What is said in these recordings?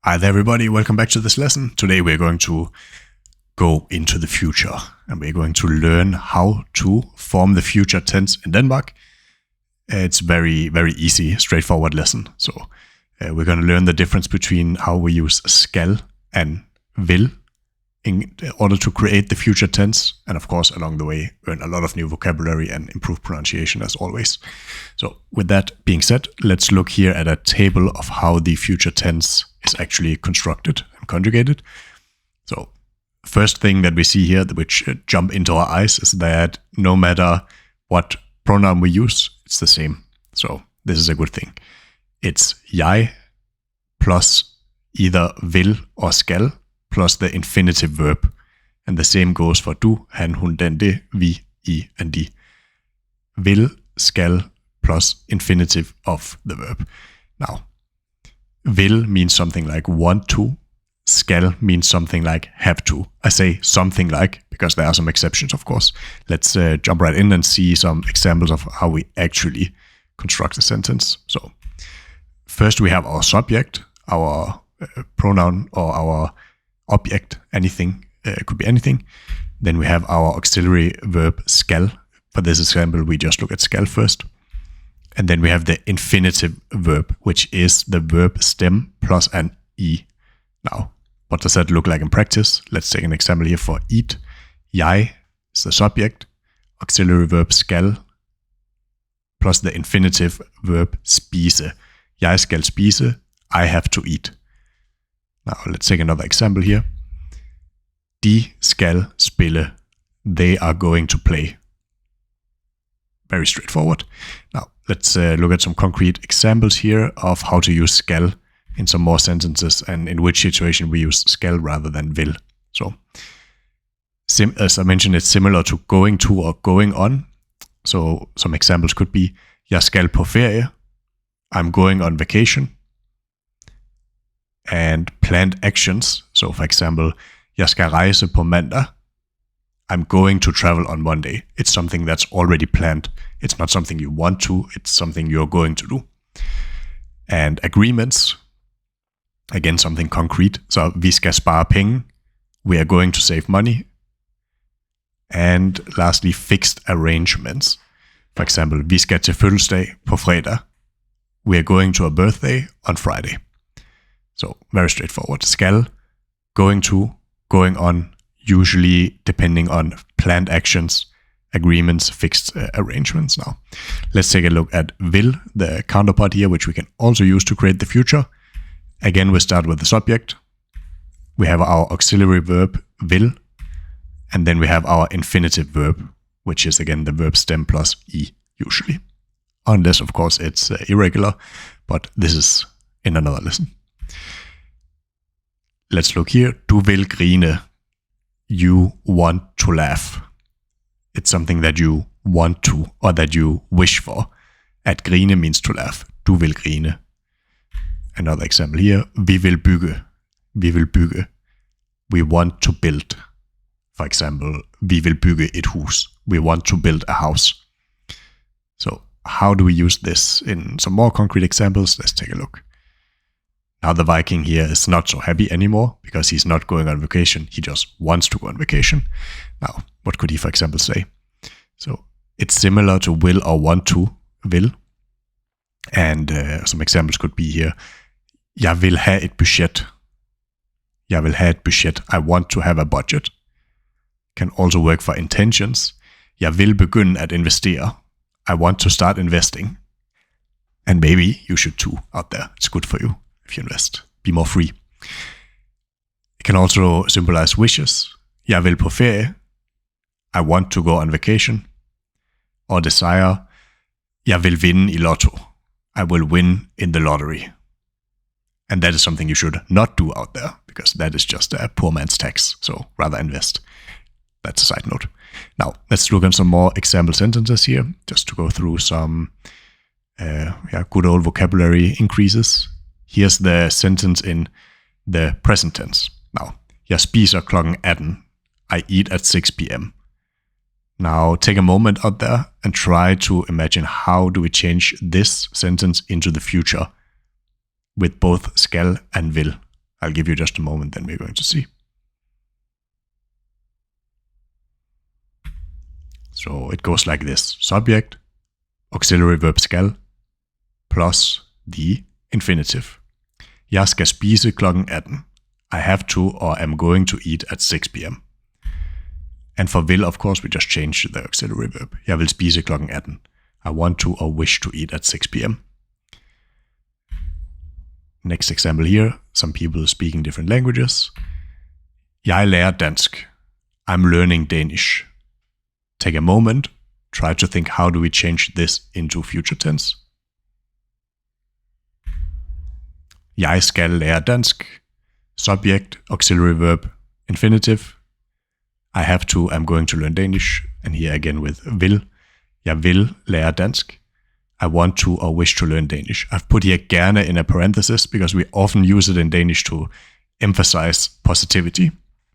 Hi there, everybody. Welcome back to this lesson. Today we're going to go into the future and we're going to learn how to form the future tense in Denmark. It's very, very easy, straightforward lesson. So we're going to learn the difference between how we use skal and vil in order to create the future tense. And of course, along the way, learn a lot of new vocabulary and improve pronunciation as always. So with that being said, let's look here at a table of how the future tense is actually constructed and conjugated. So first thing that we see here, which jump into our eyes, is that no matter what pronoun we use, it's the same. So this is a good thing. It's jeg plus either vil or skal plus the infinitive verb. And the same goes for du, han, hun, den, det, vi, I, and de. Vil, skal plus infinitive of the verb. Now, will means something like want to. Skal means something like have to. I say something like because there are some exceptions, of course. Let's jump right in and see some examples of how we actually construct a sentence. So first we have our subject, our pronoun or our object, anything, could be anything. Then we have our auxiliary verb skal. For this example, we just look at skal first. And then we have the infinitive verb, which is the verb stem plus an I. Now, what does that look like in practice? Let's take an example here for eat. Jeg is the subject, auxiliary verb skal, plus the infinitive verb spise. Jeg skal spise, I have to eat. Now, let's take another example here. De skal spille, they are going to play. Very straightforward. Now, let's look at some concrete examples here of how to use skal in some more sentences and in which situation we use skal rather than vil. So, as I mentioned, it's similar to going to or going on. So, some examples could be, jeg skal på ferie, I'm going on vacation. And planned actions. So, for example, jeg skal rejse på mandag, I'm going to travel on Monday. It's something that's already planned. It's not something you want to, it's something you're going to do. And agreements, again, something concrete. So, vi skal spare penge, we are going to save money. And lastly, fixed arrangements. For example, vi skal til fødselsdag på fredag, we are going to a birthday on Friday. So, very straightforward. Skal, going to, going on, usually depending on planned actions, agreements, fixed arrangements. Now, let's take a look at vil, the counterpart here, which we can also use to create the future. Again, we start with the subject. We have our auxiliary verb, vil, and then we have our infinitive verb, which is again the verb stem plus I, usually. Unless, of course, it's irregular, but this is in another lesson. Let's look here. Du vil grine. You want to laugh. It's something that you want to or that you wish for. At grine means to laugh. Du vil grine. Another example here. Vi vil bygge. Vi vil bygge. We want to build. For example, vi vil bygge et hus. We want to build a house. So how do we use this in some more concrete examples? Let's take a look. Now the Viking here is not so happy anymore because he's not going on vacation. He just wants to go on vacation. Now, what could he, for example, say? So it's similar to will or want to, vil. And some examples could be here. Jeg vil have et budget. Jeg vil have et budget. I want to have a budget. Can also work for intentions. Jeg vil begynde at investere. I want to start investing. And maybe you should too out there. It's good for you. If you invest, be more free. It can also symbolize wishes. Jeg vil på ferie. I want to go on vacation. Or desire. Jeg vil vinde i lotto. I will win in the lottery. And that is something you should not do out there because that is just a poor man's tax. So rather invest. That's a side note. Now let's look at some more example sentences here just to go through some good old vocabulary increases. Here's the sentence in the present tense. Now, jeg spiser klokken 18. I eat at 6 p.m. Now, take a moment out there and try to imagine how do we change this sentence into the future with both skal and vil. I'll give you just a moment, then we're going to see. So it goes like this. Subject, auxiliary verb skal, plus the infinitive. Jeg skal spise klokken 18. I have to or am going to eat at 6 p.m. And for will, of course, we just change the auxiliary verb. Jeg vil spise klokken 18. I want to or wish to eat at 6 p.m. Next example here, some people speaking different languages. Jeg lærer dansk. I'm learning Danish. Take a moment, try to think how do we change this into future tense. Jeg skal lære dansk. Subject, auxiliary verb, infinitive. I have to, I'm going to learn Danish. And here again with will. Jeg vil lære dansk. I want to or wish to learn Danish. I've put here gerne in a parenthesis because we often use it in Danish to emphasize positivity.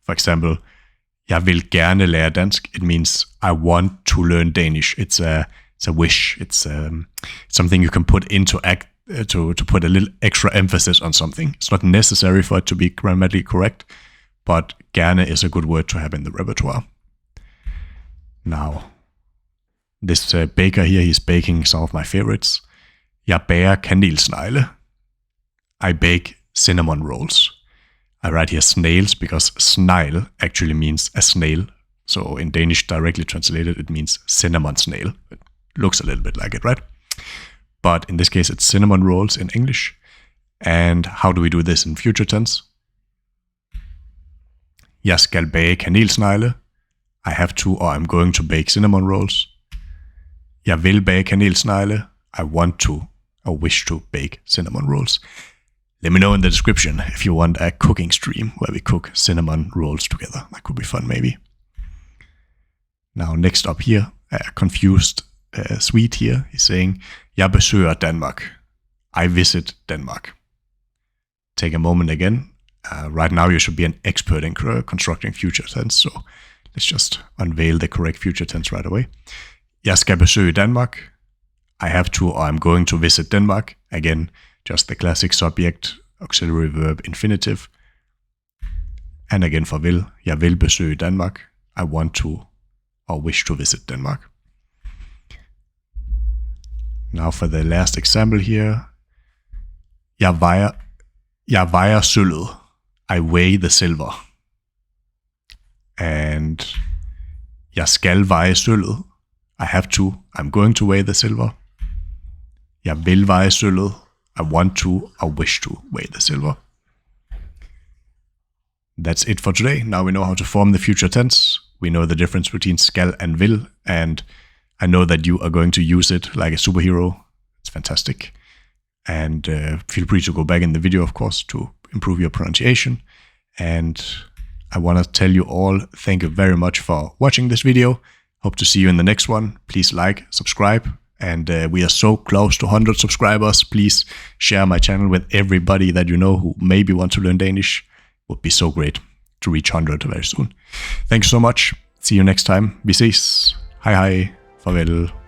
For example, jeg vil gerne lære dansk. It means I want to learn Danish. It's a wish. It's something you can put into act to put a little extra emphasis on something. It's not necessary for it to be grammatically correct, but gerne is a good word to have in the repertoire. Now, this baker here, he's baking some of my favorites. Jeg bager kanelsnegle. I bake cinnamon rolls. I write here snails because snail actually means a snail. So in Danish, directly translated, it means cinnamon snail. It looks a little bit like it, right? But in this case, it's cinnamon rolls in English. And how do we do this in future tense? Jeg skal bage kanelsnegle. I have to or I'm going to bake cinnamon rolls. Jeg vil bage kanelsnegle. I want to or wish to bake cinnamon rolls. Let me know in the description if you want a cooking stream where we cook cinnamon rolls together. That could be fun, maybe. Now, next up here, a confused Swede here. He's saying, Jeg besøger Danmark. I visit Denmark. Take a moment again. Right now, you should be an expert in constructing future tense, so let's just unveil the correct future tense right away. Jeg skal besøge Danmark. I have to or I'm going to visit Denmark. Again, just the classic subject, auxiliary verb, infinitive. And again for vil. Jeg vil besøge Danmark. I want to or wish to visit Denmark. Now for the last example here. Jeg vejer sølvet. I weigh the silver. And jeg skal veje sølvet. I have to, I'm going to weigh the silver. Jeg vil veje sølvet. I want to or wish to weigh the silver. That's it for today. Now we know how to form the future tense. We know the difference between skal and vil, and I know that you are going to use it like a superhero. It's fantastic. And feel free to go back in the video, of course, to improve your pronunciation. And I want to tell you all, thank you very much for watching this video. Hope to see you in the next one. Please like, subscribe. And we are so close to 100 subscribers. Please share my channel with everybody that you know who maybe want to learn Danish. Would be so great to reach 100 very soon. Thank you so much. See you next time. Vi ses. Hej hej. Farvel.